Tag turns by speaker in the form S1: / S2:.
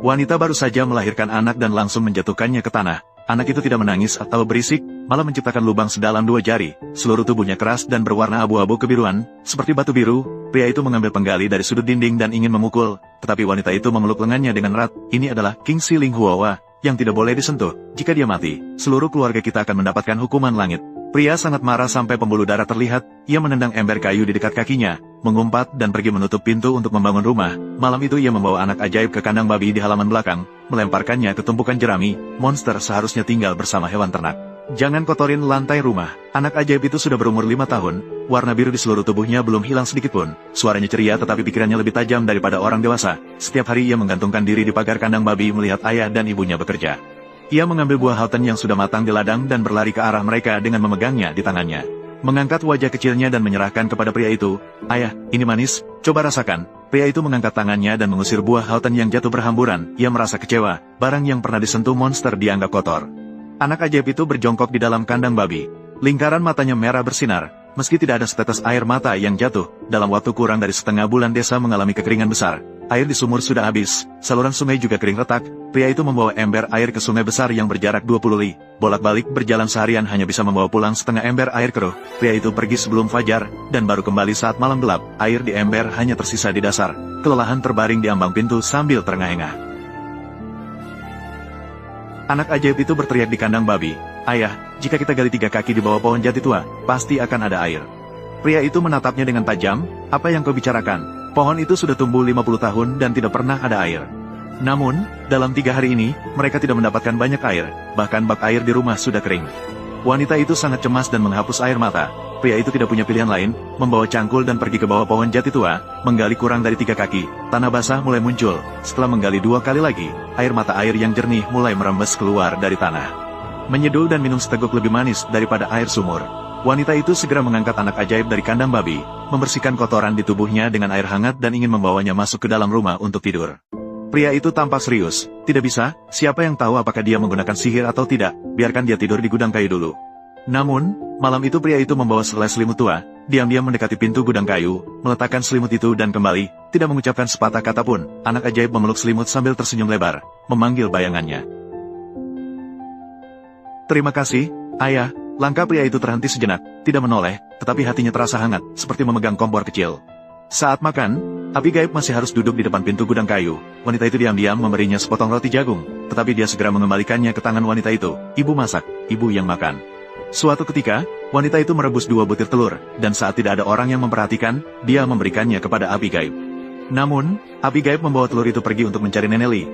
S1: Wanita baru saja melahirkan anak dan langsung menjatuhkannya ke tanah. Anak itu tidak menangis atau berisik, malah menciptakan lubang sedalam 2 jari. Seluruh tubuhnya keras dan berwarna abu-abu kebiruan, seperti batu biru. Pria itu mengambil penggali dari sudut dinding dan ingin memukul, tetapi wanita itu memeluk lengannya dengan erat. Ini adalah King Siling Huawa, yang tidak boleh disentuh. Jika dia mati, seluruh keluarga kita akan mendapatkan hukuman langit. Pria sangat marah sampai pembuluh darah terlihat. Ia menendang ember kayu di dekat kakinya, mengumpat dan pergi menutup pintu untuk membangun rumah. Malam itu ia membawa anak ajaib ke kandang babi di halaman belakang, melemparkannya ke tumpukan jerami. Monster seharusnya tinggal bersama hewan ternak. Jangan kotorin lantai rumah. Anak ajaib itu sudah berumur 5 tahun, warna biru di seluruh tubuhnya belum hilang sedikitpun. Suaranya ceria tetapi pikirannya lebih tajam daripada orang dewasa. Setiap hari ia menggantungkan diri di pagar kandang babi melihat ayah dan ibunya bekerja. Ia mengambil buah halten yang sudah matang di ladang dan berlari ke arah mereka dengan memegangnya di tangannya. Mengangkat wajah kecilnya dan menyerahkan kepada pria itu. Ayah, ini manis, coba rasakan. Pria itu mengangkat tangannya dan mengusir buah halten yang jatuh berhamburan. Ia merasa kecewa, barang yang pernah disentuh monster dianggap kotor. Anak ajaib itu berjongkok di dalam kandang babi. Lingkaran matanya merah bersinar. Meski tidak ada setetes air mata yang jatuh, dalam waktu kurang dari setengah bulan desa mengalami kekeringan besar. Air di sumur sudah habis, saluran sungai juga kering retak. Pria itu membawa ember air ke sungai besar yang berjarak 20 li. Bolak-balik berjalan seharian hanya bisa membawa pulang setengah ember air keruh. Pria itu pergi sebelum fajar, dan baru kembali saat malam gelap. Air di ember hanya tersisa di dasar. Kelelahan terbaring di ambang pintu sambil terengah-engah. Anak ajaib itu berteriak di kandang babi. Ayah, jika kita gali 3 kaki di bawah pohon jati tua, pasti akan ada air. Pria itu menatapnya dengan tajam. Apa yang kau bicarakan? Pohon itu sudah tumbuh 50 tahun dan tidak pernah ada air. Namun, dalam 3 hari ini, mereka tidak mendapatkan banyak air, bahkan bak air di rumah sudah kering. Wanita itu sangat cemas dan menghapus air mata. Pria itu tidak punya pilihan lain, membawa cangkul dan pergi ke bawah pohon jati tua, menggali kurang dari 3 kaki. Tanah basah mulai muncul. Setelah menggali 2 kali lagi, air mata air yang jernih mulai merembes keluar dari tanah. Menyeduh dan minum seteguk lebih manis daripada air sumur. Wanita itu segera mengangkat anak ajaib dari kandang babi, membersihkan kotoran di tubuhnya dengan air hangat dan ingin membawanya masuk ke dalam rumah untuk tidur. Pria itu tampak serius. Tidak bisa, siapa yang tahu apakah dia menggunakan sihir atau tidak, biarkan dia tidur di gudang kayu dulu. Namun, malam itu pria itu membawa sehelai selimut tua, diam-diam mendekati pintu gudang kayu, meletakkan selimut itu dan kembali, tidak mengucapkan sepatah kata pun. Anak ajaib memeluk selimut sambil tersenyum lebar, memanggil bayangannya. Terima kasih, ayah. Langkah pria itu terhenti sejenak, tidak menoleh, tetapi hatinya terasa hangat, seperti memegang kompor kecil. Saat makan, api gaib masih harus duduk di depan pintu gudang kayu. Wanita itu diam-diam memberinya sepotong roti jagung, tetapi dia segera mengembalikannya ke tangan wanita itu. Ibu masak, ibu yang makan. Suatu ketika, wanita itu merebus 2 butir telur, dan saat tidak ada orang yang memperhatikan, dia memberikannya kepada api gaib. Namun, api gaib membawa telur itu pergi untuk mencari Nenek Li.